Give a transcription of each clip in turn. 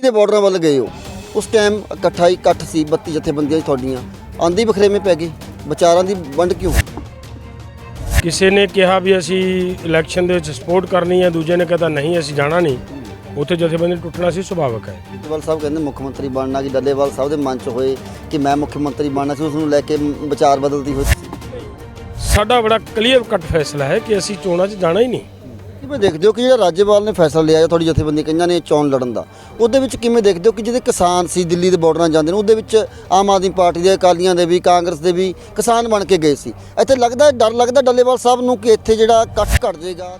ਦੇ ਬਾਰਡਰਾਂ ਵੱਲ ਗਏ ਹੋ ਉਸ ਟਾਈਮ ਇਕੱਠ ਸੀ 32 ਜਥੇਬੰਦੀਆਂ ਤੁਹਾਡੀਆਂ ਆਂਦੀ ਬਖਰੇਵੇਂ ਪੈ ਗਏ ਵਿਚਾਰਾਂ ਦੀ ਵੰਡ ਕਿਉਂ? ਕਿਸੇ ਨੇ ਕਿਹਾ ਵੀ ਅਸੀਂ ਇਲੈਕਸ਼ਨ ਦੇ ਵਿੱਚ ਸਪੋਰਟ ਕਰਨੀ ਹੈ, ਦੂਜੇ ਨੇ ਕਹਿੰਦਾ ਨਹੀਂ ਅਸੀਂ ਜਾਣਾ ਨਹੀਂ, ਉੱਥੇ ਜਥੇਬੰਦੀ ਟੁੱਟਣਾ ਸੀ ਸੁਭਾਵਿਕ ਹੈ। ਡੱਲੇਵਾਲ ਸਾਹਿਬ ਕਹਿੰਦੇ ਮੁੱਖ ਮੰਤਰੀ ਬਣਨਾ ਕਿ ਡੱਲੇਵਾਲ ਸਾਹਿਬ ਦੇ ਮਨ 'ਚ ਹੋਏ ਕਿ ਮੈਂ ਮੁੱਖ ਮੰਤਰੀ ਬਣਨਾ ਸੀ, ਉਸ ਨੂੰ ਲੈ ਕੇ ਵਿਚਾਰ ਬਦਲਦੀ ਹੋਈ ਸੀ। ਸਾਡਾ ਬੜਾ ਕਲੀਅਰ ਕੱਟ ਫੈਸਲਾ ਹੈ ਕਿ ਅਸੀਂ ਚੋਣਾਂ 'ਚ ਜਾਣਾ ਹੀ ਨਹੀਂ। ਕਿਵੇਂ ਦੇਖਦੇ ਹੋ ਕਿ ਜਿਹੜਾ ਰਾਜੇਵਾਲ ਨੇ ਫੈਸਲਾ ਲਿਆ ਜਾਂ ਤੁਹਾਡੀ ਜਥੇਬੰਦੀ ਕਈਆਂ ਨੇ ਚੋਣ ਲੜਨ ਦਾ, ਉਹਦੇ ਵਿੱਚ ਕਿਵੇਂ ਦੇਖਦੇ ਹੋ ਕਿ ਜਿਹੜੇ ਕਿਸਾਨ ਸੀ ਦਿੱਲੀ ਦੇ ਬਾਰਡਰਾਂ ਜਾਂਦੇ ਨੇ, ਉਹਦੇ ਵਿੱਚ ਆਮ ਆਦਮੀ ਪਾਰਟੀ ਦੇ, ਅਕਾਲੀਆਂ ਦੇ ਵੀ, ਕਾਂਗਰਸ ਦੇ ਵੀ ਕਿਸਾਨ ਬਣ ਕੇ ਗਏ ਸੀ। ਇੱਥੇ ਲੱਗਦਾ ਡਰ ਲੱਗਦਾ ਡੱਲੇਵਾਲ ਸਾਹਿਬ ਨੂੰ ਕਿ ਇੱਥੇ ਜਿਹੜਾ ਇਕੱਠ ਘਟ ਜਾਏਗਾ।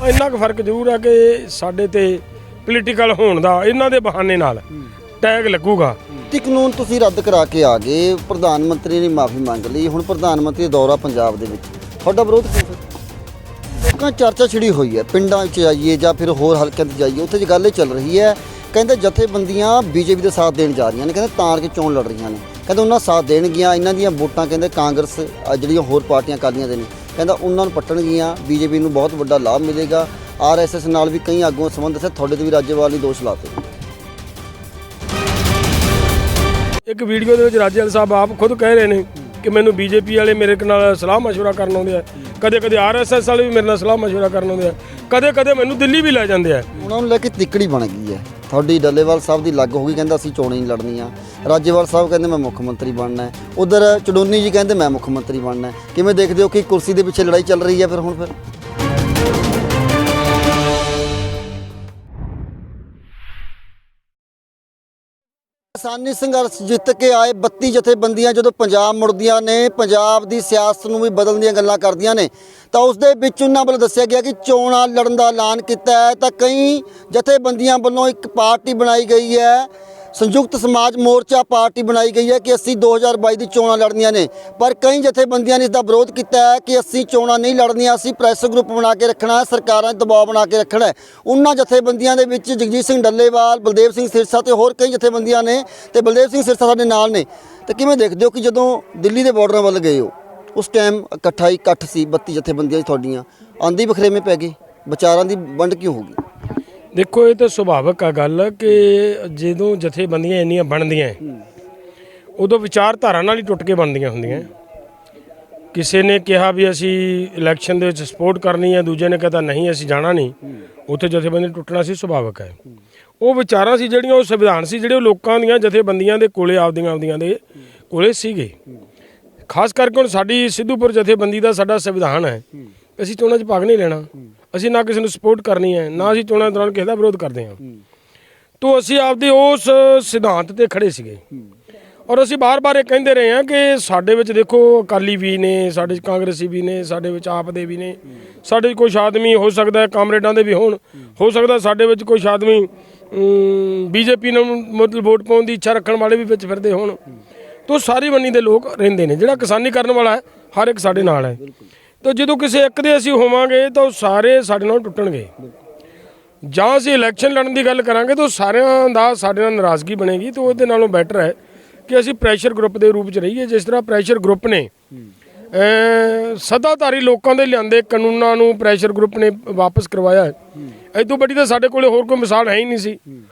ਇੰਨਾ ਕੁ ਫਰਕ ਜ਼ਰੂਰ ਹੈ ਕਿ ਸਾਡੇ ਤੇ ਪੋਲੀਟੀਕਲ ਹੋਣ ਦਾ ਇਹਨਾਂ ਦੇ ਬਹਾਨੇ ਨਾਲ ਟੈਗ ਲੱਗੂਗਾ। ਤੇ ਕਾਨੂੰਨ ਤੁਸੀਂ ਰੱਦ ਕਰਾ ਕੇ ਆ ਗਏ, ਪ੍ਰਧਾਨ ਮੰਤਰੀ ਨੇ ਮਾਫੀ ਮੰਗ ਲਈ, ਹੁਣ ਪ੍ਰਧਾਨ ਮੰਤਰੀ ਦਾ ਦੌਰਾ ਪੰਜਾਬ ਦੇ ਵਿੱਚ, ਤੁਹਾਡਾ ਵਿਰੋਧ ਕਿਉਂ? ਲੋਕਾਂ ਚਰਚਾ ਛਿੜੀ ਹੋਈ ਹੈ, ਪਿੰਡਾਂ 'ਚ ਜਾਈਏ ਜਾਂ ਫਿਰ ਹੋਰ ਹਲਕਿਆਂ 'ਤੇ ਜਾਈਏ, ਉੱਥੇ 'ਚ ਗੱਲ ਇਹ ਚੱਲ ਰਹੀ ਹੈ, ਕਹਿੰਦੇ ਜਥੇਬੰਦੀਆਂ ਬੀਜੇਪੀ ਦੇ ਸਾਥ ਦੇਣ ਜਾ ਰਹੀਆਂ ਨੇ, ਕਹਿੰਦੇ ਤਾਰ ਕੇ ਚੋਣ ਲੜ ਰਹੀਆਂ ਨੇ, ਕਹਿੰਦੇ ਉਹਨਾਂ ਸਾਥ ਦੇਣਗੀਆਂ, ਇਹਨਾਂ ਦੀਆਂ ਵੋਟਾਂ ਕਹਿੰਦੇ ਕਾਂਗਰਸ ਜਿਹੜੀਆਂ ਹੋਰ ਪਾਰਟੀਆਂ ਅਕਾਲੀਆਂ ਦੇ ਨੇ, ਕਹਿੰਦਾ ਉਹਨਾਂ ਨੂੰ ਪੱਟਣਗੀਆਂ, ਬੀਜੇਪੀ ਨੂੰ ਬਹੁਤ ਵੱਡਾ ਲਾਭ ਮਿਲੇਗਾ। ਆਰਐਸਐਸ ਨਾਲ ਵੀ ਕਈ ਆਗੂਆਂ ਸੰਬੰਧ ਦੱਸਿਆ, ਤੁਹਾਡੇ ਤੇ ਵੀ ਰਾਜੇਵਾਲ ਨੇ ਦੋਸ਼ ਲਾਤੇ। ਇੱਕ ਵੀਡੀਓ ਦੇ ਵਿੱਚ ਰਾਜੇਵਾਲ ਸਾਹਿਬ ਆਪ ਖੁਦ ਕਹਿ ਰਹੇ ਨੇ ਕਿ ਮੈਨੂੰ ਬੀਜੇਪੀ ਵਾਲੇ ਮੇਰੇ ਨਾਲ ਸਲਾਹ ਮਸ਼ਵਰਾ ਕਰਨ ਆਉਂਦੇ ਆ, ਕਦੇ ਕਦੇ ਆਰਐਸਐਸ ਵਾਲੇ ਵੀ ਮੇਰੇ ਨਾਲ ਸਲਾਹ ਮਸ਼ਵਰਾ ਕਰਨ ਆਉਂਦੇ ਆ, ਕਦੇ ਕਦੇ ਮੈਨੂੰ ਦਿੱਲੀ ਵੀ ਲੈ ਜਾਂਦੇ ਆ। ਉਹਨਾਂ ਨੂੰ ਲੈ ਕੇ ਤਿੱਕੜੀ ਬਣ ਗਈ ਹੈ ਤੁਹਾਡੀ, ਡੱਲੇਵਾਲ ਸਾਹਿਬ ਦੀ ਲੱਗ ਹੋ ਗਈ, ਕਹਿੰਦਾ ਅਸੀਂ ਚੋਣਾਂ ਨਹੀਂ ਲੜਨੀਆਂ। ਰਾਜੇਵਾਲ ਸਾਹਿਬ ਕਹਿੰਦੇ ਮੈਂ ਮੁੱਖ ਮੰਤਰੀ ਬਣਨਾ ਹੈ, ਉਧਰ ਚੜੂਨੀ ਜੀ ਕਹਿੰਦੇ ਮੈਂ ਮੁੱਖ ਮੰਤਰੀ ਬਣਨਾ ਹੈ। ਕਿਵੇਂ ਦੇਖਦੇ ਹੋ ਕਿ ਕੁਰਸੀ ਦੇ ਪਿੱਛੇ ਲੜਾਈ ਚੱਲ ਰਹੀ ਹੈ? ਫਿਰ ਕਿਸਾਨੀ ਸੰਘਰਸ਼ ਜਿੱਤ ਕੇ ਆਏ 32 ਜਥੇਬੰਦੀਆਂ ਜਦੋਂ ਪੰਜਾਬ ਮੁੜਦੀਆਂ ਨੇ, ਪੰਜਾਬ ਦੀ ਸਿਆਸਤ ਨੂੰ ਵੀ ਬਦਲਣ ਦੀਆਂ ਗੱਲਾਂ ਕਰਦੀਆਂ ਨੇ, ਤਾਂ ਉਸ ਦੇ ਵਿੱਚ ਉਹਨਾਂ ਵੱਲੋਂ ਦੱਸਿਆ ਗਿਆ ਕਿ ਚੋਣਾਂ ਲੜਨ ਦਾ ਐਲਾਨ ਕੀਤਾ ਹੈ। ਤਾਂ ਕਈ ਜਥੇਬੰਦੀਆਂ ਵੱਲੋਂ ਇੱਕ ਪਾਰਟੀ ਬਣਾਈ ਗਈ ਹੈ, ਸੰਯੁਕਤ ਸਮਾਜ ਮੋਰਚਾ ਪਾਰਟੀ ਬਣਾਈ ਗਈ ਹੈ ਕਿ ਅਸੀਂ 2022 ਦੀ ਚੋਣਾਂ ਲੜਨੀਆਂ ਨੇ, ਪਰ ਕਈ ਜਥੇਬੰਦੀਆਂ ਨੇ ਇਸ ਦਾ ਵਿਰੋਧ ਕੀਤਾ ਹੈ ਕਿ ਅਸੀਂ ਚੋਣਾਂ ਨਹੀਂ ਲੜਨੀਆਂ, ਅਸੀਂ ਪ੍ਰੈਸ ਗਰੁੱਪ ਬਣਾ ਕੇ ਰੱਖਣਾ ਹੈ, ਸਰਕਾਰਾਂ 'ਤੇ ਦਬਾਅ ਬਣਾ ਕੇ ਰੱਖਣਾ ਹੈ। ਉਹਨਾਂ ਜਥੇਬੰਦੀਆਂ ਦੇ ਵਿੱਚ ਜਗਜੀਤ ਸਿੰਘ ਡੱਲੇਵਾਲ, ਬਲਦੇਵ ਸਿੰਘ ਸਿਰਸਾ ਤੇ ਹੋਰ ਕਈ ਜਥੇਬੰਦੀਆਂ ਨੇ, ਤੇ ਬਲਦੇਵ ਸਿੰਘ ਸਿਰਸਾ ਸਾਡੇ ਨਾਲ ਨੇ। ਤੇ ਕਿਵੇਂ ਦੇਖਦੇ ਹੋ ਕਿ ਜਦੋਂ ਦਿੱਲੀ ਦੇ ਬਾਰਡਰਾਂ ਵੱਲ ਗਏ ਹੋ ਉਸ ਟਾਈਮ ਇਕੱਠ ਸੀ 32 ਜਥੇਬੰਦੀਆਂ ਤੁਹਾਡੀਆਂ ਆਂਦੀ ਬਖਰੇਵੇਂ ਪੈ ਗਏ, ਵਿਚਾਰਾਂ ਦੀ ਵੰਡ ਕਿਉਂ ਹੋ ਗਈ? ਦੇਖੋ ਇਹ ਤਾਂ ਸੁਭਾਵਿਕ ਆ ਗੱਲ ਕਿ ਜਦੋਂ ਜਥੇਬੰਦੀਆਂ ਇੰਨੀਆਂ ਬਣਦੀਆਂ ਉਦੋਂ ਵਿਚਾਰਧਾਰਾ ਨਾਲ ਹੀ ਟੁੱਟ ਕੇ ਬਣਦੀਆਂ ਹੁੰਦੀਆਂ। ਕਿਸੇ ਨੇ ਕਿਹਾ ਵੀ ਅਸੀਂ ਇਲੈਕਸ਼ਨ ਦੇ ਵਿੱਚ ਸਪੋਰਟ ਕਰਨੀ ਹੈ, ਦੂਜੇ ਨੇ ਕਹਿੰਦਾ ਨਹੀਂ ਅਸੀਂ ਜਾਣਾ ਨਹੀਂ, ਉੱਥੇ ਜਥੇਬੰਦੀ ਟੁੱਟਣਾ ਸੀ ਸੁਭਾਵਿਕ ਹੈ। ਉਹ ਵਿਚਾਰਾਂ ਸੀ ਜਿਹੜੀਆਂ, ਉਹ ਸੰਵਿਧਾਨ ਸੀ ਜਿਹੜੇ ਉਹ ਲੋਕਾਂ ਦੀਆਂ ਜਥੇਬੰਦੀਆਂ ਦੇ ਕੋਲੇ ਆਪਦੀਆਂ ਦੇ ਕੋਲੇ ਸੀਗੇ। ਖਾਸ ਕਰਕੇ ਹੁਣ ਸਾਡੀ ਸਿੱਧੂਪੁਰ ਜਥੇਬੰਦੀ ਦਾ ਸਾਡਾ ਸੰਵਿਧਾਨ ਹੈ, ਅਸੀਂ ਚੋਣਾਂ 'ਚ ਭਾਗ ਨਹੀਂ ਲੈਣਾ, ਅਸੀਂ ਨਾ ਕਿਸੇ ਨੂੰ ਸਪੋਰਟ ਕਰਨੀ ਹੈ, ਨਾ ਅਸੀਂ ਚੋਣਾਂ ਦੌਰਾਨ ਕਿਸੇ ਦਾ ਵਿਰੋਧ ਕਰਦੇ ਹਾਂ। ਤੋਂ ਅਸੀਂ ਆਪਦੇ ਉਸ ਸਿਧਾਂਤ 'ਤੇ ਖੜੇ ਸੀਗੇ ਔਰ ਅਸੀਂ ਬਾਰ-ਬਾਰ ਇਹ ਕਹਿੰਦੇ ਰਹੇ ਹਾਂ ਕਿ ਸਾਡੇ ਵਿੱਚ ਦੇਖੋ ਅਕਾਲੀ ਵੀ ਨੇ, ਸਾਡੇ 'ਚ ਕਾਂਗਰਸੀ ਵੀ ਨੇ, ਸਾਡੇ ਵਿੱਚ ਆਪ ਦੇ ਵੀ ਨੇ, ਸਾਡੇ 'ਚ ਕੁਛ ਆਦਮੀ ਹੋ ਸਕਦਾ ਕਾਮਰੇਡਾਂ ਦੇ ਵੀ ਹੋਣ, ਹੋ ਸਕਦਾ ਸਾਡੇ ਵਿੱਚ ਕੁਛ ਆਦਮੀ ਬੀਜੇਪੀ ਨੂੰ ਮਤਲਬ ਵੋਟ ਪਾਉਣ ਦੀ ਇੱਛਾ ਰੱਖਣ ਵਾਲੇ ਵੀ ਵਿੱਚ ਫਿਰਦੇ ਹੋਣ। ਤੋਂ ਸਾਰੀ ਬੰਨੀ ਦੇ ਲੋਕ ਰਹਿੰਦੇ ਨੇ, ਜਿਹੜਾ ਕਿਸਾਨੀ ਕਰਨ ਵਾਲਾ ਹੈ ਹਰ ਇੱਕ ਸਾਡੇ ਨਾਲ ਹੈ। ਤਾਂ ਜਦੋਂ ਕਿਸੇ ਇੱਕ ਦੇ ਅਸੀਂ ਹੋਵਾਂਗੇ ਤਾਂ ਉਹ ਸਾਰੇ ਸਾਡੇ ਨਾਲ ਟੁੱਟਣਗੇ। ਜਾਂ ਅਸੀਂ ਇਲੈਕਸ਼ਨ ਲੜਨ ਦੀ ਗੱਲ ਕਰਾਂਗੇ ਤਾਂ ਸਾਰਿਆਂ ਦਾ ਸਾਡੇ ਨਾਲ ਨਾਰਾਜ਼ਗੀ ਬਣੇਗੀ। ਤਾਂ ਉਹਦੇ ਨਾਲੋਂ ਬੈਟਰ ਹੈ ਕਿ ਅਸੀਂ ਪ੍ਰੈਸ਼ਰ ਗਰੁੱਪ ਦੇ ਰੂਪ 'ਚ ਰਹੀਏ। ਜਿਸ ਤਰ੍ਹਾਂ ਪ੍ਰੈਸ਼ਰ ਗਰੁੱਪ ਨੇ ਸੱਤਾਧਾਰੀ ਲੋਕਾਂ ਦੇ ਲਿਆਂਦੇ ਕਾਨੂੰਨਾਂ ਨੂੰ ਪ੍ਰੈਸ਼ਰ ਗਰੁੱਪ ਨੇ ਵਾਪਸ ਕਰਵਾਇਆ ਹੈ, ਇਹ ਤੋਂ ਵੱਡੀ ਤਾਂ ਸਾਡੇ ਕੋਲ ਹੋਰ ਕੋਈ ਮਿਸਾਲ ਹੈ ਹੀ ਨਹੀਂ ਸੀ।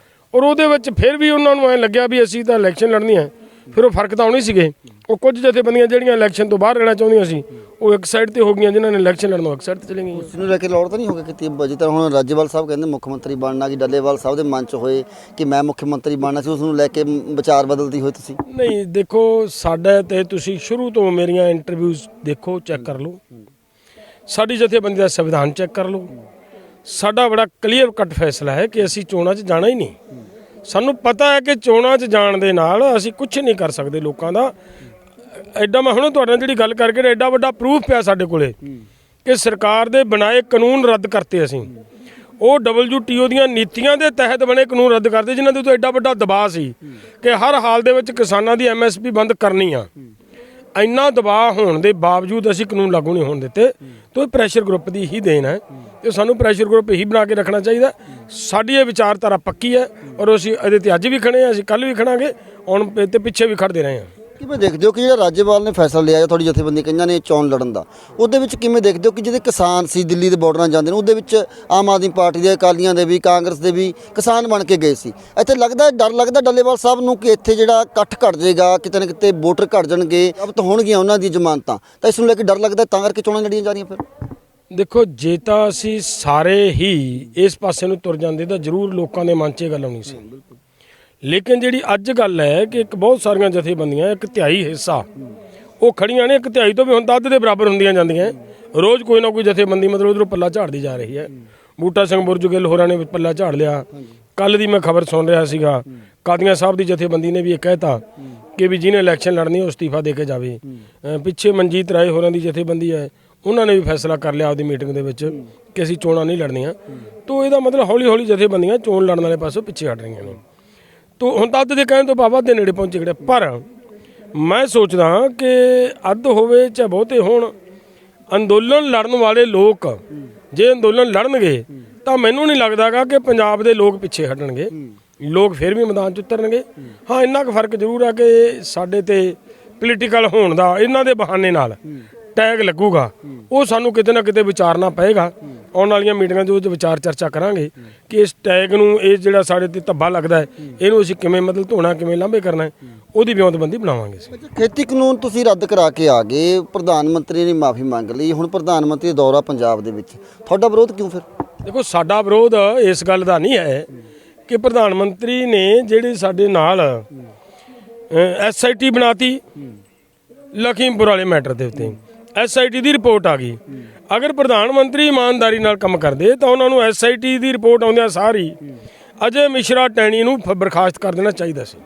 ਔਰ ਉਹਦੇ ਵਿੱਚ ਫਿਰ ਵੀ ਉਹਨਾਂ ਨੂੰ ਐਂ ਲੱਗਿਆ ਵੀ ਅਸੀਂ ਤਾਂ ਇਲੈਕਸ਼ਨ ਲੜਨੀ ਹੈ, ਫਿਰ ਉਹ ਫਰਕ ਤਾਂ ਆਉਣੇ ਸੀਗੇ। ਉਹ ਕੁਝ ਜਥੇਬੰਦੀਆਂ ਜਿਹੜੀਆਂ ਇਲੈਕਸ਼ਨ ਤੋਂ ਬਾਹਰ ਰਹਿਣਾ ਚਾਹੁੰਦੀਆਂ ਸੀ ਉਹ ਇੱਕ ਸਾਈਡ ਤੇ ਹੋ ਗਈਆਂ, ਜਿਨ੍ਹਾਂ ਨੇ ਇਲੈਕਸ਼ਨ ਲੜਨਾ ਇੱਕ ਸਾਈਡ ਤੇ ਚਲੇ ਗਈਆਂ। ਉਸ ਨੂੰ ਲੈ ਕੇ ਲੋੜ ਤਾਂ ਨਹੀਂ ਹੋ ਗਈ ਕਿ ਜਿੱਦਾਂ ਹੁਣ ਰਾਜੇਵਾਲ ਸਾਹਿਬ ਕਹਿੰਦੇ ਮੁੱਖ ਮੰਤਰੀ ਬਣਨਾ ਕਿ ਡੱਲੇਵਾਲ ਸਾਹਿਬ ਦੇ ਮਨ 'ਚ ਹੋਏ ਕਿ ਮੈਂ ਮੁੱਖ ਮੰਤਰੀ ਬਣਨਾ ਸੀ, ਉਸ ਨੂੰ ਲੈ ਕੇ ਵਿਚਾਰ ਬਦਲਦੀ ਹੋਈ ਤੁਸੀਂ? ਨਹੀਂ, ਦੇਖੋ ਸਾਡਾ ਤੇ ਤੁਸੀਂ ਸ਼ੁਰੂ ਤੋਂ ਮੇਰੀਆਂ ਇੰਟਰਵਿਊਜ਼ ਦੇਖੋ, ਚੈੱਕ ਕਰ ਲਓ, ਸਾਡੀ ਜਥੇਬੰਦੀ ਦਾ ਸੰਵਿਧਾਨ ਚੈੱਕ ਕਰ ਲਓ। ਸਾਡਾ ਬੜਾ ਕਲੀਅਰ ਕੱਟ ਫੈਸਲਾ ਹੈ ਕਿ ਅਸੀਂ ਚੋਣਾਂ 'ਚ ਜਾਣਾ ਹੀ ਨਹੀਂ। ਸਾਨੂੰ ਪਤਾ ਹੈ ਕਿ ਚੋਣਾਂ 'ਚ ਜਾਣ ਦੇ ਨਾਲ ਅਸੀਂ ਕੁਝ ਨਹੀਂ ਕਰ ਸਕਦੇ ਲੋਕਾਂ ਦਾ। ਐਡਾ ਮੈਂ ਹੁਣ ਤੁਹਾਡੇ ਨਾਲ ਜਿਹੜੀ ਗੱਲ ਕਰਕੇ ਐਡਾ ਵੱਡਾ ਪ੍ਰੂਫ ਪਿਆ ਸਾਡੇ ਕੋਲੇ ਕਿ ਸਰਕਾਰ ਦੇ ਬਣਾਏ ਕਾਨੂੰਨ ਰੱਦ ਕਰਤੇ ਅਸੀਂ। ਉਹ WTO ਦੀਆਂ ਨੀਤੀਆਂ ਦੇ ਤਹਿਤ ਬਣੇ ਕਾਨੂੰਨ ਰੱਦ ਕਰਦੇ, ਜਿਨ੍ਹਾਂ ਦੇ ਉੱਤੇ ਐਡਾ ਵੱਡਾ ਦਬਾਅ ਸੀ ਕਿ ਹਰ ਹਾਲ ਦੇ ਵਿੱਚ ਕਿਸਾਨਾਂ ਦੀ MSP ਬੰਦ ਕਰਨੀ ਆ। ਇੰਨਾ ਦਬਾਅ ਹੋਣ ਦੇ ਬਾਵਜੂਦ ਅਸੀਂ ਕਾਨੂੰਨ ਲਾਗੂ ਨਹੀਂ ਹੋਣ ਦਿੱਤੇ। ਤਾਂ ਇਹ ਪ੍ਰੈਸ਼ਰ ਗਰੁੱਪ ਦੀ ਹੀ ਦੇਣ ਹੈ ਤੇ ਸਾਨੂੰ ਪ੍ਰੈਸ਼ਰ ਗਰੁੱਪ ਹੀ ਬਣਾ ਕੇ ਰੱਖਣਾ ਚਾਹੀਦਾ। ਸਾਡੀ ਇਹ ਵਿਚਾਰਧਾਰਾ ਪੱਕੀ ਹੈ ਔਰ ਅਸੀਂ ਇਹਦੇ 'ਤੇ ਅੱਜ ਵੀ ਖੜੇ ਹਾਂ, ਅਸੀਂ ਕੱਲ੍ਹ ਵੀ ਖੜਾਂਗੇ, ਹੁਣ ਤੇ ਪਿੱਛੇ ਵੀ ਖੜਦੇ ਰਹੇ ਹਾਂ। ਕਿਵੇਂ ਦੇਖਦੇ ਹੋ ਕਿ ਜਿਹੜਾ ਰਾਜੇਵਾਲ ਨੇ ਫੈਸਲਾ ਲਿਆ ਜਾਂ ਤੁਹਾਡੀ ਜਥੇਬੰਦੀ ਕਈਆਂ ਨੇ ਚੋਣ ਲੜਨ ਦਾ, ਉਹਦੇ ਵਿੱਚ ਕਿਵੇਂ ਦੇਖਦੇ ਹੋ ਕਿ ਜਿਹੜੇ ਕਿਸਾਨ ਸੀ ਦਿੱਲੀ ਦੇ ਬਾਰਡਰਾਂ ਜਾਂਦੇ ਨੇ, ਉਹਦੇ ਵਿੱਚ ਆਮ ਆਦਮੀ ਪਾਰਟੀ ਦੇ, ਅਕਾਲੀਆਂ ਦੇ ਵੀ, ਕਾਂਗਰਸ ਦੇ ਵੀ ਕਿਸਾਨ ਬਣ ਕੇ ਗਏ ਸੀ। ਇੱਥੇ ਡਰ ਲੱਗਦਾ ਡੱਲੇਵਾਲ ਸਾਹਿਬ ਨੂੰ ਕਿ ਇੱਥੇ ਜਿਹੜਾ ਇਕੱਠ ਘਟ ਜਾਏਗਾ, ਕਿਤੇ ਨਾ ਕਿਤੇ ਵੋਟਰ ਘਟ ਜਾਣਗੇ, ਅਬ ਤਾਂ ਹੋਣਗੀਆਂ ਉਹਨਾਂ ਦੀ ਜ਼ਮਾਨਤਾਂ, ਤਾਂ ਇਸ ਨੂੰ ਲੈ ਕੇ ਡਰ ਲੱਗਦਾ, ਤਾਂ ਕਰਕੇ ਚੋਣਾਂ ਲੜੀਆਂ ਜਾ ਰਹੀਆਂ। ਫਿਰ ਦੇਖੋ, ਜੇ ਤਾਂ ਅਸੀਂ ਸਾਰੇ ਹੀ ਇਸ ਪਾਸੇ ਨੂੰ ਤੁਰ ਜਾਂਦੇ ਤਾਂ ਜ਼ਰੂਰ ਲੋਕਾਂ ਦੇ ਮਨ 'ਚ ਇਹ ਗੱਲ ਆਉਣੀ ਸੀ। ਲੇਕਿਨ ਜਿਹੜੀ ਅੱਜ ਗੱਲ ਹੈ ਕਿ ਇੱਕ ਬਹੁਤ ਸਾਰੀਆਂ ਜਥੇਬੰਦੀਆਂ, ਇੱਕ ਤਿਹਾਈ ਹਿੱਸਾ ਉਹ ਖੜੀਆਂ ਨੇ, ਇੱਕ ਤਿਹਾਈ ਤੋਂ ਵੀ ਹੁਣ ਤਾਂ ਅੱਧ ਦੇ ਬਰਾਬਰ ਹੁੰਦੀਆਂ ਜਾਂਦੀਆਂ। ਰੋਜ਼ ਕੋਈ ਨਾ ਕੋਈ ਜਥੇਬੰਦੀ ਮਤਲਬ ਉਧਰੋਂ ਪੱਲਾ ਝਾੜਦੀ ਜਾ ਰਹੀ ਹੈ। ਬੂਟਾ ਸਿੰਘ ਬੁਰਜਗਿੱਲ ਹੋਰਾਂ ਨੇ ਪੱਲਾ ਝਾੜ ਲਿਆ। ਕੱਲ ਦੀ ਮੈਂ ਖਬਰ ਸੁਣ ਰਿਹਾ ਸੀਗਾ, ਕਾਦੀਆਂ ਸਾਹਿਬ ਦੀ ਜਥੇਬੰਦੀ ਨੇ ਵੀ ਇਹ ਕਹਿਤਾ ਕਿ ਵੀ ਜਿਹਨੇ ਇਲੈਕਸ਼ਨ ਲੜਨੀ ਉਹ ਅਸਤੀਫਾ ਦੇ ਕੇ ਜਾਵੇ। ਪਿੱਛੇ ਮਨਜੀਤ ਰਾਏ ਹੋਰਾਂ ਦੀ ਜਥੇਬੰਦੀ ਹੈ, ਉਹਨਾਂ ਨੇ ਵੀ ਫੈਸਲਾ ਕਰ ਲਿਆ ਆਪਦੀ ਮੀਟਿੰਗ ਦੇ ਵਿੱਚ ਕਿ ਅਸੀਂ ਚੋਣਾਂ ਨਹੀਂ ਲੜਨੀਆਂ। ਤਾਂ ਇਹਦਾ ਮਤਲਬ ਹੌਲੀ ਹੌਲੀ ਜਥੇਬੰਦੀਆਂ ਚੋਣ ਲੜਨ ਵਾਲੇ ਪਾਸੋਂ ਪਿੱਛੇ ਹਟ ਰਹੀਆਂ ਨੇ। ਤੋ ਹੁਣ ਤਾਂ ਅੱਧ ਦੇ ਕਹਿਣ ਤੋਂ ਬਾਬਾ ਦੇ ਨੇੜੇ ਪਹੁੰਚੇ ਖੜੇ। ਪਰ ਮੈਂ ਸੋਚਦਾ ਕਿ ਅੱਧ ਹੋਵੇ ਚਾਹੇ ਬਹੁਤੇ ਹੋਣ, ਅੰਦੋਲਨ ਲੜਨ ਵਾਲੇ ਲੋਕ ਜੇ ਅੰਦੋਲਨ ਲੜਨਗੇ ਤਾਂ ਮੈਨੂੰ ਨਹੀਂ ਲੱਗਦਾਗਾ ਕਿ ਪੰਜਾਬ ਦੇ ਲੋਕ ਪਿੱਛੇ ਹਟਣਗੇ। ਲੋਕ ਫਿਰ ਵੀ ਮੈਦਾਨ 'ਚ ਉਤਰਨਗੇ। ਹਾਂ, ਇੰਨਾ ਕੁ ਫਰਕ ਜ਼ਰੂਰ ਆ ਕਿ ਸਾਡੇ ਤੇ ਪੋਲੀਟੀਕਲ ਹੋਣ ਦਾ ਇਹਨਾਂ ਦੇ ਬਹਾਨੇ ਨਾਲ ਟੈਗ ਲੱਗੂਗਾ, ਉਹ ਸਾਨੂੰ ਕਿਤੇ ਨਾ ਕਿਤੇ ਵਿਚਾਰਨਾ ਪਏਗਾ। ਆਉਣ ਵਾਲੀਆਂ ਮੀਟਿੰਗਾਂ ਦੇ ਵਿੱਚ ਵਿਚਾਰ ਚਰਚਾ ਕਰਾਂਗੇ ਕਿ ਇਸ ਟੈਗ ਨੂੰ, ਇਹ ਜਿਹੜਾ ਸਾਡੇ ਤੇ ਧੱਬਾ ਲੱਗਦਾ ਹੈ, ਇਹਨੂੰ ਅਸੀਂ ਕਿਵੇਂ ਮਤਲਬ ਧੋਣਾ, ਕਿਵੇਂ ਲਾਂਭੇ ਕਰਨਾ ਹੈ, ਉਹਦੀ ਵਿਉਂਤਬੰਦੀ ਬਣਾਵਾਂਗੇ। ਖੇਤੀ ਕਾਨੂੰਨ ਤੁਸੀਂ ਰੱਦ ਕਰਾ ਕੇ ਆ ਗਏ, ਪ੍ਰਧਾਨ ਮੰਤਰੀ ਨੇ ਮਾਫੀ ਮੰਗ ਲਈ, ਹੁਣ ਪ੍ਰਧਾਨ ਮੰਤਰੀ ਦਾ ਦੌਰਾ ਪੰਜਾਬ ਦੇ ਵਿੱਚ, ਤੁਹਾਡਾ ਵਿਰੋਧ ਕਿਉਂ ਫਿਰ? ਦੇਖੋ, ਸਾਡਾ ਵਿਰੋਧ ਇਸ ਗੱਲ ਦਾ ਨਹੀਂ ਹੈ ਕਿ ਪ੍ਰਧਾਨ ਮੰਤਰੀ ਨੇ ਜਿਹੜੀ ਸਾਡੇ ਨਾਲ SIT ਬਣਾਤੀ ਲਖੀਮਪੁਰ ਵਾਲੇ ਮੈਟਰ ਦੇ ਉੱਤੇ, SIT ਦੀ ਰਿਪੋਰਟ ਆ ਗਈ। ਅਗਰ ਪ੍ਰਧਾਨ ਮੰਤਰੀ ਇਮਾਨਦਾਰੀ ਨਾਲ ਕੰਮ ਕਰਦੇ ਤਾਂ ਉਹਨਾਂ ਨੂੰ SIT ਦੀ ਰਿਪੋਰਟ ਆਉਂਦਿਆਂ ਸਾਰੀ ਅਜੇ ਮਿਸ਼ਰਾ ਟੈਣੀ ਨੂੰ ਬਰਖਾਸਤ ਕਰ ਦੇਣਾ ਚਾਹੀਦਾ ਸੀ।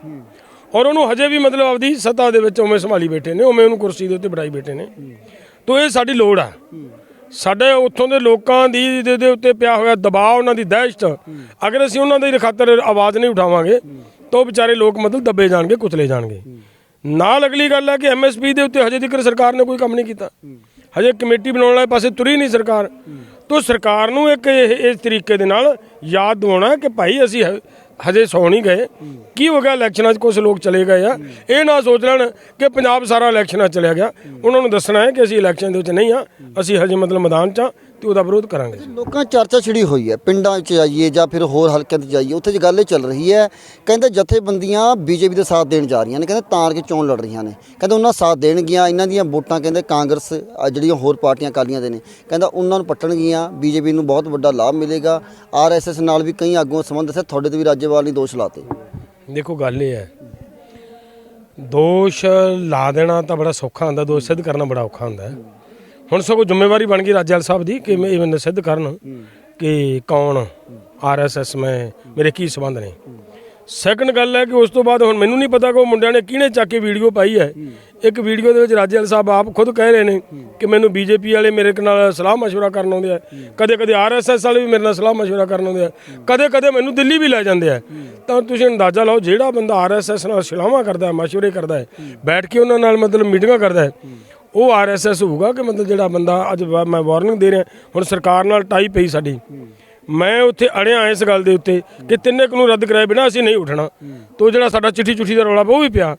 ਔਰ ਉਹਨੂੰ ਹਜੇ ਵੀ ਮਤਲਬ ਆਪਦੀ ਸੱਤਾ ਦੇ ਵਿੱਚ ਉਵੇਂ ਸੰਭਾਲੀ ਬੈਠੇ ਨੇ, ਉਵੇਂ ਉਹਨੂੰ ਕੁਰਸੀ ਦੇ ਉੱਤੇ ਬਿਠਾਈ ਬੈਠੇ ਨੇ। ਤਾਂ ਇਹ ਸਾਡੀ ਲੋੜ ਆ। ਸਾਡੇ ਉੱਥੋਂ ਦੇ ਲੋਕਾਂ ਦੀ ਦੇ ਉੱਤੇ ਪਿਆ ਹੋਇਆ ਦਬਾਅ, ਉਹਨਾਂ ਦੀ ਦਹਿਸ਼ਤ, ਅਗਰ ਅਸੀਂ ਉਹਨਾਂ ਦੀ ਖਾਤਰ ਆਵਾਜ਼ ਨਹੀਂ ਉਠਾਵਾਂਗੇ ਤਾਂ ਉਹ ਵਿਚਾਰੇ ਲੋਕ ਮਤਲਬ ਦੱਬੇ ਜਾਣਗੇ, ਕੁਚਲੇ ਜਾਣਗੇ। ਨਾਲ ਅਗਲੀ ਗੱਲ ਹੈ ਕਿ MSP ਦੇ ਉੱਤੇ ਹਜੇ ਤੱਕ ਸਰਕਾਰ ਨੇ ਕੋਈ ਕੰਮ ਨਹੀਂ ਕੀਤਾ। ਹਜੇ ਕਮੇਟੀ ਬਣਾਉਣ ਵਾਲੇ ਪਾਸੇ ਤੁਰੀ ਨਹੀਂ ਸਰਕਾਰ। ਤਾਂ ਸਰਕਾਰ ਨੂੰ ਇੱਕ ਇਸ ਤਰੀਕੇ ਦੇ ਨਾਲ ਯਾਦ ਦਿਵਾਉਣਾ ਕਿ ਭਾਈ ਅਸੀਂ ਹਜੇ ਸੌ ਨਹੀਂ ਗਏ। ਕੀ ਹੋ ਗਿਆ, ਇਲੈਕਸ਼ਨਾਂ 'ਚ ਕੁਛ ਲੋਕ ਚਲੇ ਗਏ ਆ, ਇਹ ਨਾ ਸੋਚ ਲੈਣ ਕਿ ਪੰਜਾਬ ਸਾਰਾ ਇਲੈਕਸ਼ਨਾਂ 'ਚ ਚਲਿਆ ਗਿਆ। ਉਹਨਾਂ ਨੂੰ ਦੱਸਣਾ ਹੈ ਕਿ ਅਸੀਂ ਇਲੈਕਸ਼ਨ ਦੇ ਵਿੱਚ ਨਹੀਂ ਆ, ਅਸੀਂ ਹਜੇ ਮਤਲਬ ਮੈਦਾਨ 'ਚ ਆ ਤੇ ਉਹਦਾ ਵਿਰੋਧ ਕਰਾਂਗੇ। ਲੋਕਾਂ ਚਰਚਾ ਛਿੜੀ ਹੋਈ ਹੈ, ਪਿੰਡਾਂ 'ਚ ਜਾਈਏ ਜਾਂ ਫਿਰ ਹੋਰ ਹਲਕਿਆਂ 'ਚ ਜਾਈਏ, ਉੱਥੇ 'ਚ ਗੱਲ ਇਹ ਚੱਲ ਰਹੀ ਹੈ, ਕਹਿੰਦੇ ਜਥੇਬੰਦੀਆਂ BJP ਦੇ ਸਾਥ ਦੇਣ ਜਾ ਰਹੀਆਂ ਨੇ, ਕਹਿੰਦੇ ਤਾਂ ਕਿ ਚੋਣ ਲੜ ਰਹੀਆਂ ਨੇ, ਕਹਿੰਦੇ ਉਹਨਾਂ ਸਾਥ ਦੇਣਗੀਆਂ, ਇਹਨਾਂ ਦੀਆਂ ਵੋਟਾਂ ਕਹਿੰਦੇ ਕਾਂਗਰਸ ਜਿਹੜੀਆਂ ਹੋਰ ਪਾਰਟੀਆਂ ਅਕਾਲੀਆਂ ਦੇ ਨੇ, ਕਹਿੰਦਾ ਉਹਨਾਂ ਨੂੰ ਪੱਟਣਗੀਆਂ, BJP ਨੂੰ ਬਹੁਤ ਵੱਡਾ ਲਾਭ ਮਿਲੇਗਾ। RSS ਨਾਲ ਵੀ ਕਈ ਆਗੂਆਂ ਸੰਬੰਧ ਦੱਸਿਆ, ਤੁਹਾਡੇ ਤੇ ਵੀ ਰਾਜੇਵਾਲ ਨੇ ਦੋਸ਼ ਲਾਤੇ। ਦੇਖੋ, ਗੱਲ ਇਹ ਹੈ, ਦੋਸ਼ ਲਾ ਦੇਣਾ ਤਾਂ ਬੜਾ ਸੌਖਾ ਹੁੰਦਾ, ਦੋਸ਼ ਸਿੱਧ ਕਰਨਾ ਬੜਾ ਔਖਾ ਹੁੰਦਾ। ਹੁਣ ਸਗੋਂ ਜ਼ਿੰਮੇਵਾਰੀ ਬਣ ਗਈ ਰਾਜੇਵਾਲ ਸਾਹਿਬ ਦੀ ਕਿ ਇਹ ਸਿੱਧ ਕਰਨ ਕਿ ਕੌਣ RSS ਮੇਰੇ ਕੀ ਸੰਬੰਧ ਨੇ। ਸੈਕੰਡ ਗੱਲ ਹੈ ਕਿ ਉਸ ਤੋਂ ਬਾਅਦ ਹੁਣ ਮੈਨੂੰ ਨਹੀਂ ਪਤਾ ਕਿ ਉਹ ਮੁੰਡਿਆਂ ਨੇ ਕਿਹਨੇ ਚੱਕ ਕੇ ਵੀਡੀਓ ਪਾਈ ਹੈ। ਇੱਕ ਵੀਡੀਓ ਦੇ ਵਿੱਚ ਰਾਜੇਵਾਲ ਸਾਹਿਬ ਆਪ ਖੁਦ ਕਹਿ ਰਹੇ ਨੇ ਕਿ ਮੈਨੂੰ BJP ਵਾਲੇ ਮੇਰੇ ਨਾਲ ਸਲਾਹ ਮਸ਼ਵਰਾ ਕਰਨ ਆਉਂਦੇ ਆ, ਕਦੇ ਕਦੇ RSS ਵਾਲੇ ਵੀ ਮੇਰੇ ਨਾਲ ਸਲਾਹ ਮਸ਼ਵਰਾ ਕਰਨ ਆਉਂਦੇ ਆ, ਕਦੇ ਕਦੇ ਮੈਨੂੰ ਦਿੱਲੀ ਵੀ ਲੈ ਜਾਂਦੇ ਆ। ਤਾਂ ਤੁਸੀਂ ਅੰਦਾਜ਼ਾ ਲਾਓ, ਜਿਹੜਾ ਬੰਦਾ RSS ਨਾਲ ਸਲਾਹਾਂ ਕਰਦਾ ਹੈ, ਮਸ਼ਵਰੇ ਕਰਦਾ ਹੈ, ਬੈਠ ਕੇ ਉਹਨਾਂ ਨਾਲ ਮਤਲਬ ਮੀਟਿੰਗਾਂ ਕਰਦਾ ਹੈ, ਉਹ RSS ਹੋਊਗਾ ਕਿ ਮਤਲਬ ਜਿਹੜਾ ਬੰਦਾ ਅੱਜ ਮੈਂ ਵਾਰਨਿੰਗ ਦੇ ਰਿਹਾ। ਹੁਣ ਸਰਕਾਰ ਨਾਲ ਟਾਈ ਪਈ ਸਾਡੀ, ਮੈਂ ਉੱਥੇ ਅੜਿਆ ਇਸ ਗੱਲ ਦੇ ਉੱਤੇ ਕਿ ਤਿੰਨੇ ਕਾਨੂੰਨ ਰੱਦ ਕਰਾਏ ਬਿਨਾਂ ਅਸੀਂ ਨਹੀਂ ਉੱਠਣਾ। ਤੋ ਜਿਹੜਾ ਸਾਡਾ ਚਿੱਠੀ ਦਾ ਰੌਲਾ ਉਹ ਵੀ ਪਿਆ।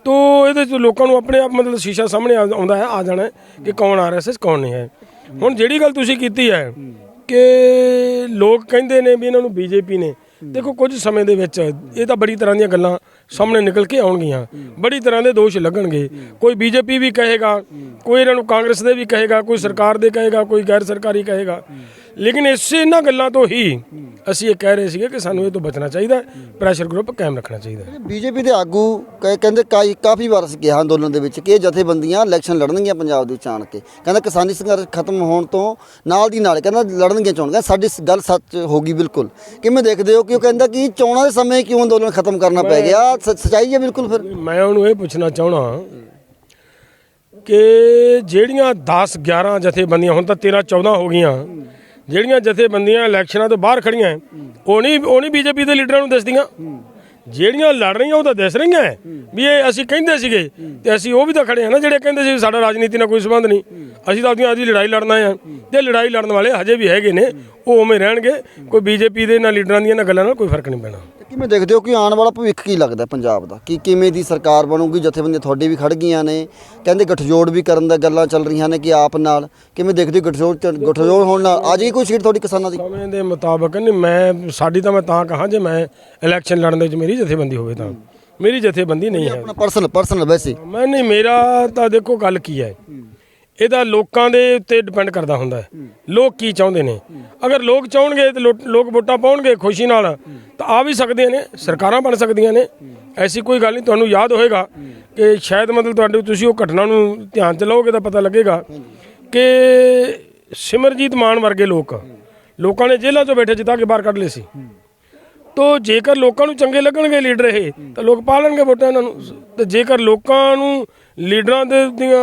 ਤੋ ਇਹਦੇ 'ਚ ਲੋਕਾਂ ਨੂੰ ਆਪਣੇ ਆਪ ਮਤਲਬ ਸ਼ੀਸ਼ਾ ਸਾਹਮਣੇ ਆਉਂਦਾ ਹੈ, ਆ ਜਾਣਾ ਕਿ ਕੌਣ RSS ਕੌਣ ਨਹੀਂ ਹੈ। ਹੁਣ ਜਿਹੜੀ ਗੱਲ ਤੁਸੀਂ ਕੀਤੀ ਹੈ ਕਿ ਲੋਕ ਕਹਿੰਦੇ ਨੇ ਵੀ ਇਹਨਾਂ ਨੂੰ BJP ਨੇ, ਦੇਖੋ ਕੁਝ ਸਮੇਂ ਦੇ ਵਿੱਚ ਇਹ ਤਾਂ ਬੜੀ ਤਰ੍ਹਾਂ ਦੀਆਂ ਗੱਲਾਂ ਸਾਹਮਣੇ ਨਿਕਲ ਕੇ ਆਉਣਗੀਆਂ, ਬੜੀ ਤਰ੍ਹਾਂ ਦੇ ਦੋਸ਼ ਲੱਗਣਗੇ। ਕੋਈ BJP ਵੀ ਕਹੇਗਾ, ਕੋਈ ਇਹਨਾਂ ਨੂੰ ਕਾਂਗਰਸ ਦੇ ਵੀ ਕਹੇਗਾ, ਕੋਈ ਸਰਕਾਰ ਦੇ ਕਹੇਗਾ, ਕੋਈ ਗੈਰ ਸਰਕਾਰੀ ਕਹੇਗਾ। ਲੇਕਿਨ ਇਹਨਾਂ ਗੱਲਾਂ ਤੋਂ ਹੀ ਅਸੀਂ ਇਹ ਕਹਿ ਰਹੇ ਸੀਗੇ ਕਿ ਸਾਨੂੰ ਇਹ ਤੋਂ ਬਚਣਾ ਚਾਹੀਦਾ, ਪ੍ਰੈਸ਼ਰ ਗਰੁੱਪ ਕਾਇਮ ਰੱਖਣਾ ਚਾਹੀਦਾ। BJP ਦੇ ਆਗੂ ਕਹਿੰਦੇ ਕਾਫੀ ਵਾਰ ਕਿਹਾ ਅੰਦੋਲਨ ਦੇ ਵਿੱਚ ਕਿ ਇਹ ਜਥੇਬੰਦੀਆਂ ਇਲੈਕਸ਼ਨ ਲੜਨਗੀਆਂ ਪੰਜਾਬ ਦੇ ਵਿੱਚ ਆਣ ਕੇ, ਕਹਿੰਦਾ ਕਿਸਾਨੀ ਸੰਘਰਸ਼ ਖਤਮ ਹੋਣ ਤੋਂ ਨਾਲ ਦੀ ਨਾਲ ਕਹਿੰਦਾ ਲੜਨਗੀਆਂ ਚੋਣਾਂ। ਸਾਡੀ ਗੱਲ ਸੱਚ ਹੋ ਗਈ ਬਿਲਕੁਲ। ਕਿਵੇਂ ਦੇਖਦੇ ਹੋ ਕਿ ਉਹ ਕਹਿੰਦਾ ਕਿ ਚੋਣਾਂ ਦੇ ਸਮੇਂ ਕਿਉਂ ਅੰਦੋਲਨ ਖਤਮ ਕਰਨਾ ਪੈ ਗਿਆ? ਸੱਚਾਈ ਹੈ ਬਿਲਕੁਲ। ਫਿਰ ਮੈਂ ਉਹਨੂੰ ਇਹ ਪੁੱਛਣਾ ਚਾਹਣਾ ਕਿ ਜਿਹੜੀਆਂ 10-11 ਜਥੇਬੰਦੀਆਂ, ਹੁਣ ਤਾਂ 13-14 ਹੋ ਗਈਆਂ, ਜਿਹੜੀਆਂ ਜਥੇਬੰਦੀਆਂ ਇਲੈਕਸ਼ਨਾਂ ਤੋਂ ਬਾਹਰ ਖੜੀਆਂ, ਉਹ ਨਹੀਂ BJP ਦੇ ਲੀਡਰਾਂ ਨੂੰ ਦੱਸਦੀਆਂ। ਜਿਹੜੀਆਂ ਲੜ ਰਹੀਆਂ ਉਹ ਤਾਂ ਦੱਸ ਰਹੀਆਂ ਵੀ ਇਹ ਅਸੀਂ ਕਹਿੰਦੇ ਸੀਗੇ ਤੇ ਅਸੀਂ ਉਹ ਵੀ ਤਾਂ ਖੜੇ ਆ ਨਾ, ਜਿਹੜੇ ਕਹਿੰਦੇ ਸੀ ਸਾਡਾ ਰਾਜਨੀਤੀ ਨਾਲ ਕੋਈ ਸੰਬੰਧ ਨਹੀਂ, ਅਸੀਂ ਤਾਂ ਆਪਦੀ ਲੜਾਈ ਲੜਨਾ ਆ। ਤੇ ਲੜਾਈ ਲੜਨ ਵਾਲੇ ਹਜੇ ਵੀ ਹੈਗੇ ਨੇ, ਉਹ ਉਵੇਂ ਰਹਿਣਗੇ। ਕੋਈ BJP ਦੇ ਨਾਲ ਲੀਡਰਾਂ ਦੀਆਂ ਨਾਲ ਗੱਲਾਂ ਨਾਲ ਕੋਈ ਫਰਕ ਨਹੀਂ ਪੈਣਾ। ਕਿਵੇਂ ਦੇਖਦੇ ਹੋ ਕਿ ਆਉਣ ਵਾਲਾ ਭਵਿੱਖ ਕੀ ਲੱਗਦਾ ਪੰਜਾਬ ਦਾ ਕਿ ਕਿਵੇਂ ਦੀ ਸਰਕਾਰ ਬਣੂਗੀ? ਜਥੇਬੰਦੀਆਂ ਤੁਹਾਡੇ ਵੀ ਖੜ ਗਈਆਂ ਨੇ, ਕਹਿੰਦੇ ਗੱਠਜੋੜ ਵੀ ਕਰਨ ਦਾ ਗੱਲਾਂ ਚੱਲ ਰਹੀਆਂ ਨੇ ਕਿ ਆਪ ਨਾਲ ਕਿਵੇਂ ਦੇਖਦੇ ਹੋ ਗੱਠਜੋੜ ਹੋਣ ਨਾਲ ਆ ਜਾਏਗੀ ਕੋਈ ਸੀਟ ਤੁਹਾਡੀ ਕਿਸਾਨਾਂ ਦੀ? ਸਮੇਂ ਦੇ ਮੁਤਾਬਕ ਨਹੀਂ, ਸਾਡੀ ਤਾਂ ਮੈਂ ਤਾਂ ਕਹਾਂ ਜੇ ਮੈਂ ਇਲੈਕਸ਼ਨ ਲੜਨ ਦੇ ਵਿੱਚ ਮੇਰੀ ਜਥੇਬੰਦੀ ਹੋਵੇ ਤਾਂ। ਮੇਰੀ ਜਥੇਬੰਦੀ ਨਹੀਂ ਹੈ ਆਪਣਾ ਪਰਸਨਲ ਵੈਸੇ ਮੈਂ ਨਹੀਂ, ਮੇਰਾ ਤਾਂ ਦੇਖੋ ਗੱਲ ਕੀ ਹੈ, ਇਹਦਾ ਲੋਕਾਂ ਦੇ ਉੱਤੇ ਡਿਪੈਂਡ ਕਰਦਾ ਹੁੰਦਾ ਹੈ, ਲੋਕ ਕੀ ਚਾਹੁੰਦੇ ਨੇ। ਅਗਰ ਲੋਕ ਚਾਹਣਗੇ ਤੇ ਲੋਕ ਵੋਟਾਂ ਪਾਉਣਗੇ ਖੁਸ਼ੀ ਨਾਲ ਤਾਂ ਆ ਵੀ ਸਕਦੇ ਨੇ, ਸਰਕਾਰਾਂ ਬਣ ਸਕਦੀਆਂ ਨੇ, ਐਸੀ ਕੋਈ ਗੱਲ ਨਹੀਂ। ਤੁਹਾਨੂੰ ਯਾਦ ਹੋਏਗਾ ਕਿ ਸ਼ਾਇਦ ਮਤਲਬ ਤੁਸੀਂ ਉਹ ਘਟਨਾ ਨੂੰ ਧਿਆਨ 'ਚ ਲਓਗੇ ਤਾਂ ਪਤਾ ਲੱਗੇਗਾ ਕਿ ਸਿਮਰਜੀਤ ਮਾਨ ਵਰਗੇ ਲੋਕਾਂ ਨੇ ਜੇਲ੍ਹਾਂ 'ਚੋਂ ਬੈਠੇ ਜਿੱਤਾ ਕੇ ਬਾਹਰ ਕੱਢ ਲਏ ਸੀ। ਤੋ ਜੇਕਰ ਲੋਕਾਂ ਨੂੰ ਚੰਗੇ ਲੱਗਣਗੇ ਲੀਡਰ ਇਹ ਤਾਂ ਲੋਕ ਪਾ ਲੈਣਗੇ ਵੋਟਾਂ ਇਹਨਾਂ ਨੂੰ, ਤੇ ਜੇਕਰ ਲੋਕਾਂ ਨੂੰ ਲੀਡਰਾਂ ਦੇ ਦੀਆਂ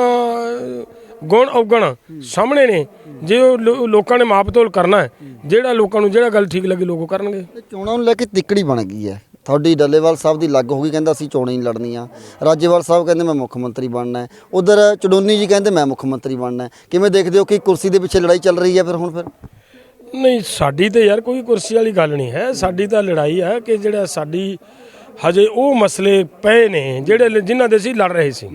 ਗੁਣ ਔਗਣ ਸਾਹਮਣੇ ਨੇ, ਜੇ ਉਹ ਲੋਕਾਂ ਨੇ ਮਾਪ ਤੋਲ ਕਰਨਾ ਹੈ, ਜਿਹੜਾ ਲੋਕਾਂ ਨੂੰ ਜਿਹੜਾ ਗੱਲ ਠੀਕ ਲੱਗੇ ਲੋਕ ਉਹ ਕਰਨਗੇ। ਚੋਣਾਂ ਨੂੰ ਲੈ ਕੇ ਤਿੱਕੜੀ ਬਣ ਗਈ ਹੈ ਤੁਹਾਡੀ। ਡੱਲੇਵਾਲ ਸਾਹਿਬ ਦੀ ਲੱਗ ਹੋ ਗਈ, ਕਹਿੰਦਾ ਅਸੀਂ ਚੋਣਾਂ ਹੀ ਲੜਨੀਆਂ। ਰਾਜੇਵਾਲ ਸਾਹਿਬ ਕਹਿੰਦੇ ਮੈਂ ਮੁੱਖ ਮੰਤਰੀ ਬਣਨਾ ਹੈ, ਉਧਰ ਚਡੂਨੀ ਜੀ ਕਹਿੰਦੇ ਮੈਂ ਮੁੱਖ ਮੰਤਰੀ ਬਣਨਾ ਹੈ। ਕਿਵੇਂ ਦੇਖਦੇ ਹੋ ਕਿ ਕੁਰਸੀ ਦੇ ਪਿੱਛੇ ਲੜਾਈ ਚੱਲ ਰਹੀ ਹੈ ਫਿਰ? ਨਹੀਂ, ਸਾਡੀ ਤੇ ਯਾਰ ਕੋਈ ਕੁਰਸੀ ਵਾਲੀ ਗੱਲ ਨਹੀਂ ਹੈ। ਸਾਡੀ ਤਾਂ ਲੜਾਈ ਹੈ ਕਿ ਜਿਹੜਾ ਸਾਡੀ ਹਜੇ ਉਹ ਮਸਲੇ ਪਏ ਨੇ ਜਿਨ੍ਹਾਂ ਦੇ ਅਸੀਂ ਲੜ ਰਹੇ ਸੀ,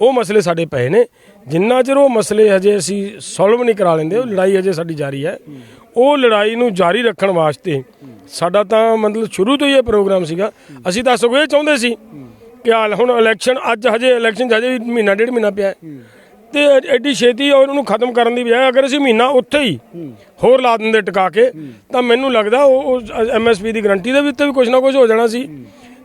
ਉਹ ਮਸਲੇ ਸਾਡੇ ਪਏ ਨੇ। ਜਿੰਨਾ ਚਿਰ ਉਹ ਮਸਲੇ ਹਜੇ ਅਸੀਂ ਸੋਲਵ ਨਹੀਂ ਕਰਾ ਲੈਂਦੇ, ਉਹ ਲੜਾਈ ਹਜੇ ਸਾਡੀ ਜਾਰੀ ਹੈ। ਉਹ ਲੜਾਈ ਨੂੰ ਜਾਰੀ ਰੱਖਣ ਵਾਸਤੇ ਸਾਡਾ ਤਾਂ ਮਤਲਬ ਸ਼ੁਰੂ ਤੋਂ ਹੀ ਇਹ ਪ੍ਰੋਗਰਾਮ ਸੀਗਾ। ਅਸੀਂ ਤਾਂ ਸਗੋਂ ਇਹ ਚਾਹੁੰਦੇ ਸੀ ਕਿ ਹੁਣ ਇਲੈਕਸ਼ਨ ਹਜੇ ਵੀ ਮਹੀਨਾ ਡੇਢ ਮਹੀਨਾ ਪਿਆ ਤੇ ਐਡੀ ਛੇਤੀ ਉਹਨੂੰ ਖਤਮ ਕਰਨ ਦੀ ਬਜਾਏ ਅਗਰ ਅਸੀਂ ਮਹੀਨਾ ਉੱਥੇ ਹੀ ਹੋਰ ਲਾ ਦਿੰਦੇ ਟਿਕਾ ਕੇ, ਤਾਂ ਮੈਨੂੰ ਲੱਗਦਾ ਉਹ MSP ਦੀ ਗਰੰਟੀ ਦੇ ਉੱਤੇ ਵੀ ਕੁਝ ਨਾ ਕੁਝ ਹੋ ਜਾਣਾ ਸੀ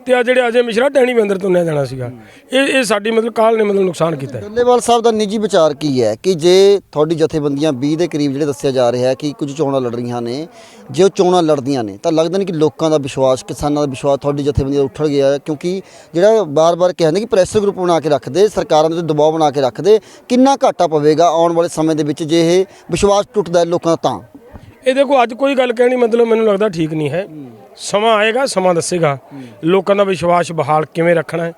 ਤੇ ਆ ਜਿਹੜੇ ਅਜੇ ਮਿਸ਼ਰਾ ਟਹਿਣੀ ਵੀ ਅੰਦਰ ਤੁੰਨਿਆ ਜਾਣਾ ਸੀਗਾ। ਇਹ ਸਾਡੀ ਮਤਲਬ ਕਾਲ ਨੇ ਮਤਲਬ ਨੁਕਸਾਨ ਕੀਤਾ। ਡੱਲੇਵਾਲ ਸਾਹਿਬ ਦਾ ਨਿੱਜੀ ਵਿਚਾਰ ਕੀ ਹੈ ਕਿ ਜੇ ਤੁਹਾਡੀ ਜਥੇਬੰਦੀਆਂ 20 ਦੇ ਕਰੀਬ ਜਿਹੜੇ ਦੱਸਿਆ ਜਾ ਰਿਹਾ ਹੈ ਕਿ ਕੁਝ ਚੋਣਾਂ ਲੜ ਰਹੀਆਂ ਨੇ, ਜੇ ਉਹ ਚੋਣਾਂ ਲੜਦੀਆਂ ਨੇ ਤਾਂ ਲੱਗਦਾ ਨਹੀਂ ਕਿ ਲੋਕਾਂ ਦਾ ਵਿਸ਼ਵਾਸ, ਕਿਸਾਨਾਂ ਦਾ ਵਿਸ਼ਵਾਸ ਤੁਹਾਡੀ ਜਥੇਬੰਦੀ ਦਾ ਉੱਠ ਗਿਆ? ਕਿਉਂਕਿ ਜਿਹੜਾ ਬਾਰ-ਬਾਰ ਕਹਿੰਦੇ ਕਿ ਪ੍ਰੈਸ਼ਰ ਗਰੁੱਪ ਬਣਾ ਕੇ ਰੱਖਦੇ, ਸਰਕਾਰਾਂ ਦੇ ਉੱਤੇ ਦਬਾਅ ਬਣਾ ਕੇ ਰੱਖਦੇ, ਕਿੰਨਾ ਘਾਟਾ ਪਵੇਗਾ ਆਉਣ ਵਾਲੇ ਸਮੇਂ ਦੇ ਵਿੱਚ ਜੇ ਇਹ ਵਿਸ਼ਵਾਸ ਟੁੱਟਦਾ ਲੋਕਾਂ ਦਾ? ਤਾਂ ਇਹ ਦੇਖੋ, ਅੱਜ ਕੋਈ ਗੱਲ ਕਹਿਣੀ ਮਤਲਬ ਮੈਨੂੰ ਲੱਗਦਾ ਠੀਕ ਨਹੀਂ ਹੈ। ਸਮਾਂ ਆਏਗਾ, ਸਮਾਂ ਦੱਸੇਗਾ ਲੋਕਾਂ ਦਾ ਵਿਸ਼ਵਾਸ ਬਹਾਲ ਕਿਵੇਂ ਰੱਖਣਾ ਹੈ,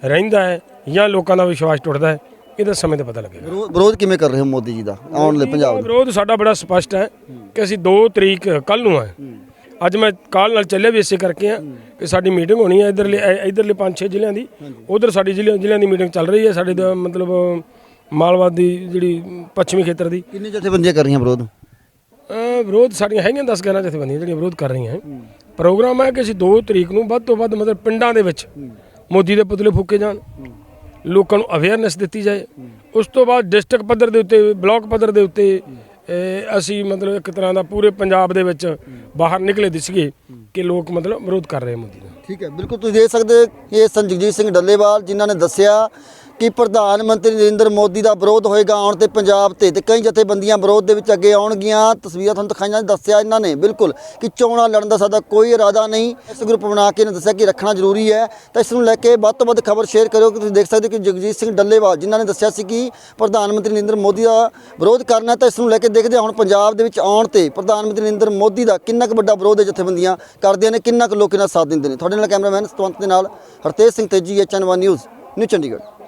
ਰਹਿੰਦਾ ਹੈ ਜਾਂ ਲੋਕਾਂ ਦਾ ਵਿਸ਼ਵਾਸ ਟੁੱਟਦਾ ਹੈ। ਇਹਦਾ ਸਮੇਂ ਤੇ ਪਤਾ ਲੱਗੇਗਾ। ਵਿਰੋਧ ਕਿਵੇਂ ਕਰ ਰਹੇ ਹੋ ਮੋਦੀ ਜੀ ਦਾ ਆਉਣ ਵਾਲੇ ਪੰਜਾਬ ਦਾ? ਵਿਰੋਧ ਸਾਡਾ ਬੜਾ ਸਪਸ਼ਟ ਹੈ ਕਿ ਅਸੀਂ 2 ਤਰੀਕ ਕੱਲ ਨੂੰ ਹੈ। ਅੱਜ ਮੈਂ ਕਾਲ ਨਾਲ ਚੱਲਿਆ ਵੀ ਇਸੇ ਕਰਕੇ ਆ ਕਿ ਸਾਡੀ ਮੀਟਿੰਗ ਹੋਣੀ ਹੈ ਇਧਰਲੇ 5-6 ਜ਼ਿਲ੍ਹਿਆਂ ਦੀ, ਉਧਰ ਸਾਡੀ ਜ਼ਿਲ੍ਹਿਆਂ ਦੀ ਮੀਟਿੰਗ ਚੱਲ ਰਹੀ ਹੈ। ਸਾਡੇ ਦਾ ਮਤਲਬ ਮਾਲਵਾ ਦੀ ਜਿਹੜੀ ਪੱਛਮੀ ਖੇਤਰ ਦੀ। ਕਿੰਨੀ ਜਥੇਬੰਦੀਆਂ ਕਰ ਰਹੀਆਂ ਵਿਰੋਧ ਸਾਡੀਆਂ ਹੈਗੀਆਂ 10-11 ਜਥੇਬੰਦੀਆਂ ਜਿਹੜੀਆਂ ਵਿਰੋਧ ਕਰ ਰਹੀਆਂ। ਪ੍ਰੋਗਰਾਮ ਹੈ ਕਿ ਅਸੀਂ 2 ਤਰੀਕ ਨੂੰ ਵੱਧ ਤੋਂ ਵੱਧ ਮਤਲਬ ਪਿੰਡਾਂ ਦੇ ਵਿੱਚ ਮੋਦੀ ਦੇ ਪੁਤਲੇ ਫੂਕੇ ਜਾਣ, ਲੋਕਾਂ ਨੂੰ ਅਵੇਅਰਨੈਸ ਦਿੱਤੀ ਜਾਏ। ਉਸ ਤੋਂ ਬਾਅਦ ਡਿਸਟ੍ਰਿਕਟ ਪੱਧਰ ਦੇ ਉੱਤੇ, ਬਲਾਕ ਪੱਧਰ ਦੇ ਉੱਤੇ ਅਸੀਂ ਮਤਲਬ ਇੱਕ ਤਰ੍ਹਾਂ ਦਾ ਪੂਰੇ ਪੰਜਾਬ ਦੇ ਵਿੱਚ ਬਾਹਰ ਨਿਕਲੇ ਦਿਸੀਏ ਕਿ ਲੋਕ ਮਤਲਬ ਵਿਰੋਧ ਕਰ ਰਹੇ ਮੋਦੀ ਦਾ। ਠੀਕ ਹੈ, ਬਿਲਕੁਲ ਤੁਸੀਂ ਦੇਖ ਸਕਦੇ ਇਹ ਜਗਜੀਤ ਸਿੰਘ ਡੱਲੇਵਾਲ ਜਿਨ੍ਹਾਂ ਨੇ ਦੱਸਿਆ ਕਿ ਪ੍ਰਧਾਨ ਮੰਤਰੀ ਨਰਿੰਦਰ ਮੋਦੀ ਦਾ ਵਿਰੋਧ ਹੋਏਗਾ ਆਉਣ ਤੇ ਪੰਜਾਬ ਤੇ ਕਈ ਜਥੇਬੰਦੀਆਂ ਵਿਰੋਧ ਦੇ ਵਿੱਚ ਅੱਗੇ ਆਉਣਗੀਆਂ। ਤਸਵੀਰਾਂ ਤੁਹਾਨੂੰ ਦਿਖਾਈਆਂ, ਦੱਸਿਆ ਇਹਨਾਂ ਨੇ ਬਿਲਕੁਲ ਕਿ ਚੋਣਾਂ ਲੜਨ ਦਾ ਸਾਡਾ ਕੋਈ ਇਰਾਦਾ ਨਹੀਂ। ਇਸ ਗਰੁੱਪ ਬਣਾ ਕੇ ਇਹਨਾਂ ਦੱਸਿਆ ਕਿ ਰੱਖਣਾ ਜ਼ਰੂਰੀ ਹੈ। ਤਾਂ ਇਸ ਨੂੰ ਲੈ ਕੇ ਵੱਧ ਤੋਂ ਵੱਧ ਖਬਰ ਸ਼ੇਅਰ ਕਰਿਓ ਕਿ ਤੁਸੀਂ ਦੇਖ ਸਕਦੇ ਹੋ ਕਿ ਜਗਜੀਤ ਸਿੰਘ ਡੱਲੇਵਾਲ ਜਿਨ੍ਹਾਂ ਨੇ ਦੱਸਿਆ ਸੀ ਕਿ ਪ੍ਰਧਾਨ ਮੰਤਰੀ ਨਰਿੰਦਰ ਮੋਦੀ ਦਾ ਵਿਰੋਧ ਕਰਨਾ, ਤਾਂ ਇਸ ਨੂੰ ਲੈ ਕੇ ਦੇਖਦੇ ਹੁਣ ਪੰਜਾਬ ਦੇ ਵਿੱਚ ਆਉਣ ਤੇ ਪ੍ਰਧਾਨ ਮੰਤਰੀ ਨਰਿੰਦਰ ਮੋਦੀ ਦਾ ਕਿੰਨਾ ਕੁ ਵੱਡਾ ਵਿਰੋਧ ਜਥੇਬੰਦੀਆਂ ਕਰਦੀਆਂ ਨੇ, ਕਿੰਨਾ ਕੁ ਲੋਕ ਇਹਨਾਂ ਸਾਥ ਦਿੰਦੇ ਨੇ। ਤੁਹਾਡੇ ਨਾਲ ਕੈਮਰਾਮੈਨ ਸਤਵੰਤ ਦੇ ਨਾਲ ਹਰਤੇਜ ਸਿੰਘ ਤੇਜੀ, HN1 ਨਿਊਜ਼, ਨਿਊ ਚੰਡੀਗੜ੍ਹ।